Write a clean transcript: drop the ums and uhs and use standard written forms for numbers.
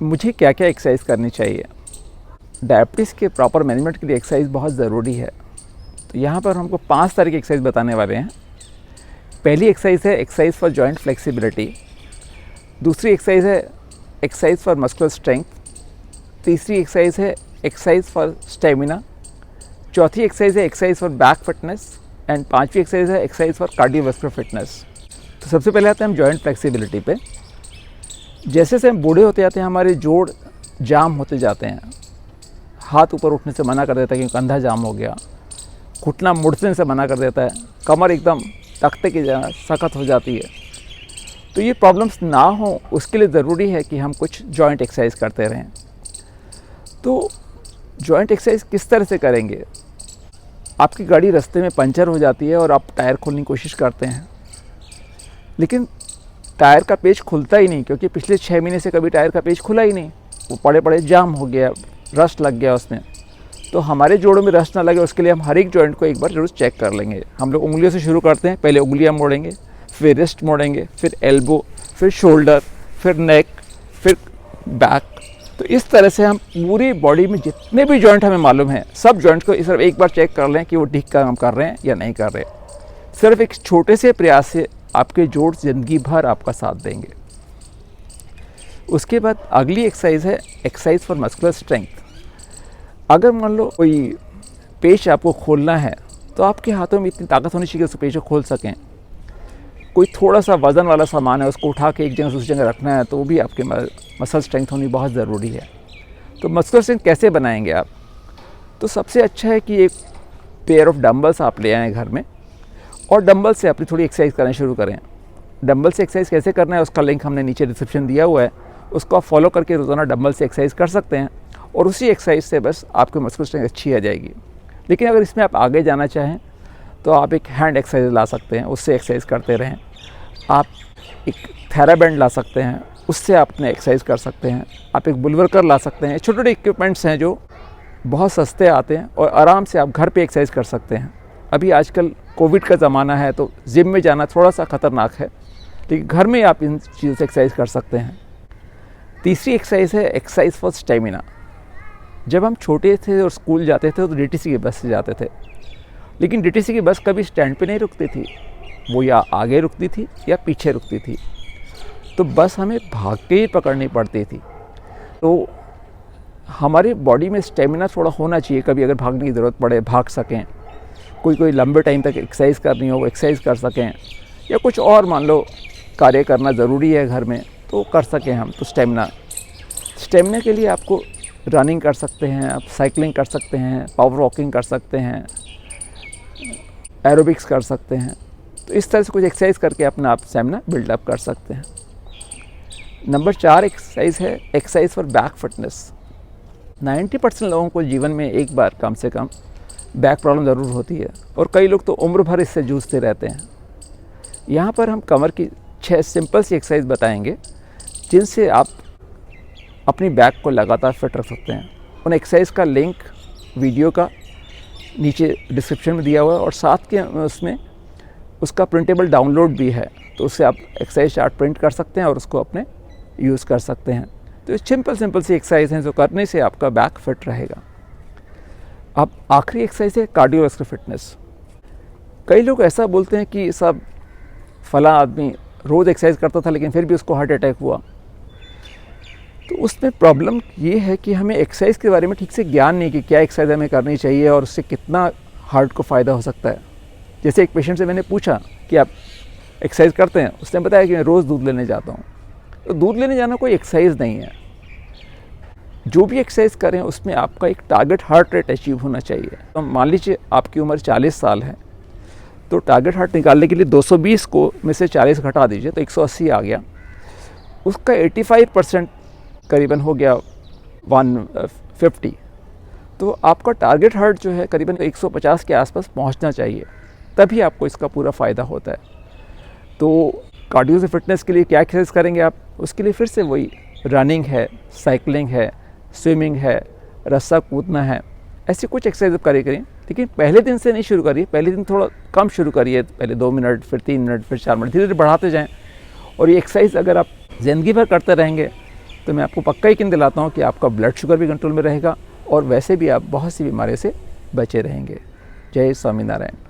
मुझे क्या क्या एक्सरसाइज करनी चाहिए। डायबिटीज़ के प्रॉपर मैनेजमेंट के लिए एक्सरसाइज बहुत ज़रूरी है। तो यहाँ पर हमको 5 तरह की एक्सरसाइज बताने वाले हैं। पहली एक्सरसाइज है एक्सरसाइज फॉर जॉइंट फ्लेक्सिबिलिटी। दूसरी एक्सरसाइज है एक्सरसाइज फॉर मस्कुलर स्ट्रेंथ। तीसरी एक्सरसाइज है एक्सरसाइज फॉर स्टेमिना। चौथी एक्सरसाइज है exercise for back fitness and पांचवी एक्सरसाइज है एक्सरसाइज फॉर कार्डियोवास्कुलर फिटनेस। तो सबसे पहले आते हैं हम जॉइंट फ्लेक्सिबिलिटी पे। जैसे जैसे हम बूढ़े होते जाते हैं हमारे जोड़ जाम होते जाते हैं। हाथ ऊपर उठने से मना कर देता है क्योंकि कंधा जाम हो गया, घुटना मुड़ने से मना कर देता है, कमर एकदम तख्ते की सख्त हो जाती है। तो ये प्रॉब्लम्स ना हो उसके लिए ज़रूरी है कि हम कुछ जॉइंट एक्सरसाइज करते रहें। तो जॉइंट एक्सरसाइज किस तरह से करेंगे? आपकी गाड़ी रास्ते में पंचर हो जाती है और आप टायर खोलने की कोशिश करते हैं, लेकिन टायर का पेच खुलता ही नहीं क्योंकि पिछले 6 महीने से कभी टायर का पेच खुला ही नहीं। वो पड़े पड़े जाम हो गया, रस्ट लग गया उसमें। तो हमारे जोड़ों में रस्ट ना लगे उसके लिए हम हर एक जॉइंट को एक बार जरूर चेक कर लेंगे। हम लोग उंगलियों से शुरू करते हैं। पहले उंगलियां मोड़ेंगे, फिर रिस्ट मोड़ेंगे, फिर एल्बो, फिर शोल्डर, फिर नेक, फिर बैक। तो इस तरह से हम पूरी बॉडी में जितने भी जॉइंट हमें मालूम है सब जॉइंट को सिर्फ एक बार चेक कर लें कि वो ठीक काम कर रहे हैं या नहीं कर रहे। सिर्फ एक छोटे से प्रयास से आपके जोड़ ज़िंदगी भर आपका साथ देंगे। उसके बाद अगली एक्सरसाइज है एक्सरसाइज फॉर मस्कुलर स्ट्रेंथ। अगर मान लो कोई पेच आपको खोलना है तो आपके हाथों में इतनी ताकत होनी चाहिए उस पेच को खोल सकें। कोई थोड़ा सा वज़न वाला सामान है उसको उठा के एक जगह से दूसरी जगह रखना है तो वो भी आपके मसल स्ट्रेंथ होनी बहुत ज़रूरी है। तो मस्कुलर स्ट्रेंथ कैसे बनाएंगे आप? तो सबसे अच्छा है कि एक पेयर ऑफ डंबल्स आप ले आएँ घर में और डंबल से अपनी थोड़ी एक्सरसाइज करना शुरू करें। डंबल से एक्सरसाइज कैसे करना है उसका लिंक हमने नीचे डिस्क्रिप्शन दिया हुआ है, उसको आप फॉलो करके रोज़ाना डंबल से एक्सरसाइज कर सकते हैं और उसी एक्सरसाइज से बस आपकी मस्कुलर स्ट्रेंथ अच्छी आ जाएगी। लेकिन अगर इसमें आप आगे जाना चाहें तो आप एक हैंड एक्सरसाइज ला सकते हैं, उससे एक्सरसाइज करते रहें। आप एक थेराबैंड ला सकते हैं, उससे आप अपने एक्सरसाइज कर सकते हैं। आप एक बुलवर्कर ला सकते हैं। छोटे छोटे इक्विपमेंट्स हैं जो बहुत सस्ते आते हैं और आराम से आप घर पे एक्सरसाइज कर सकते हैं। अभी आजकल कोविड का ज़माना है तो जिम में जाना थोड़ा सा ख़तरनाक है, लेकिन घर में आप इन चीज़ों से एक्सरसाइज कर सकते हैं। तीसरी एक्सरसाइज है एक्सरसाइज फॉर स्टेमिना। जब हम छोटे थे और स्कूल जाते थे तो डीटीसी की बस से जाते थे, लेकिन डीटीसी की बस कभी स्टैंड पे नहीं रुकती थी, वो या आगे रुकती थी या पीछे रुकती थी। तो बस हमें भाग के ही पकड़नी पड़ती थी। तो हमारी बॉडी में स्टेमिना थोड़ा होना चाहिए, कभी अगर भागने की ज़रूरत पड़े भाग सकें, कोई लंबे टाइम तक एक्सरसाइज करनी हो वो एक्सरसाइज कर सकें, या कुछ और मान लो कार्य करना ज़रूरी है घर में तो कर सकें हम। तो स्टेमिना के लिए आपको रनिंग कर सकते हैं, आप साइकिलिंग कर सकते हैं, पावर वॉकिंग कर सकते हैं, एरोबिक्स कर सकते हैं। तो इस तरह से कुछ एक्सरसाइज करके अपना आप स्टेमिना बिल्डअप कर सकते हैं। नंबर 4 एक्सरसाइज है एक्सरसाइज फॉर बैक फिटनेस। 90% लोगों को जीवन में एक बार कम से कम बैक प्रॉब्लम ज़रूर होती है और कई लोग तो उम्र भर इससे जूझते रहते हैं। यहाँ पर हम कमर की 6 सिंपल सी एक्सरसाइज बताएंगे जिनसे आप अपनी बैक को लगातार फिट रख सकते हैं। उन एक्सरसाइज का लिंक वीडियो का नीचे डिस्क्रिप्शन में दिया हुआ है और साथ के उसमें उसका प्रिंटेबल डाउनलोड भी है, तो उससे आप एक्सरसाइज चार्ट प्रिंट कर सकते हैं और उसको अपने यूज़ कर सकते हैं। तो ये सिंपल सी एक्सरसाइज हैं जो करने से आपका बैक फिट रहेगा। अब आखिरी एक्सरसाइज है कार्डियोवास्कुलर फिटनेस। कई लोग ऐसा बोलते हैं कि सब फला आदमी रोज़ एक्सरसाइज करता था लेकिन फिर भी उसको हार्ट अटैक हुआ। तो उसमें प्रॉब्लम ये है कि हमें एक्सरसाइज के बारे में ठीक से ज्ञान नहीं कि क्या एक्सरसाइज हमें करनी चाहिए और उससे कितना हार्ट को फ़ायदा हो सकता है। जैसे एक पेशेंट से मैंने पूछा कि आप एक्सरसाइज करते हैं, उसने बताया कि मैं रोज़ दूध लेने जाता हूँ। तो दूध लेने जाना कोई एक्सरसाइज नहीं है। जो भी एक्सरसाइज करें उसमें आपका एक टारगेट हार्ट रेट अचीव होना चाहिए। तो मान लीजिए आपकी उम्र 40 साल है तो टारगेट हार्ट निकालने के लिए 220 को में से 40 घटा दीजिए तो 180 आ गया। उसका 85% करीबन हो गया 150। तो आपका टारगेट हार्ट जो है करीबन 150 के आसपास पहुंचना चाहिए, तभी आपको इसका पूरा फ़ायदा होता है। तो कार्डियो से फिटनेस के लिए क्या एक्सरसाइज करेंगे आप? उसके लिए फिर से वही रनिंग है, साइकिलिंग है, स्विमिंग है, रस्सा कूदना है, ऐसी कुछ एक्सरसाइज आप करें। लेकिन पहले दिन से नहीं शुरू करिए, पहले दिन थोड़ा कम शुरू करिए, पहले 2 मिनट, फिर 3 मिनट, फिर 4 मिनट, धीरे धीरे बढ़ाते जाएँ। और ये एक्सरसाइज अगर आप ज़िंदगी भर करते रहेंगे तो मैं आपको पक्का यकीन दिलाता हूँ कि आपका ब्लड शुगर भी कंट्रोल में रहेगा और वैसे भी आप बहुत सी बीमारियों से बचे रहेंगे। जय स्वामीनारायण।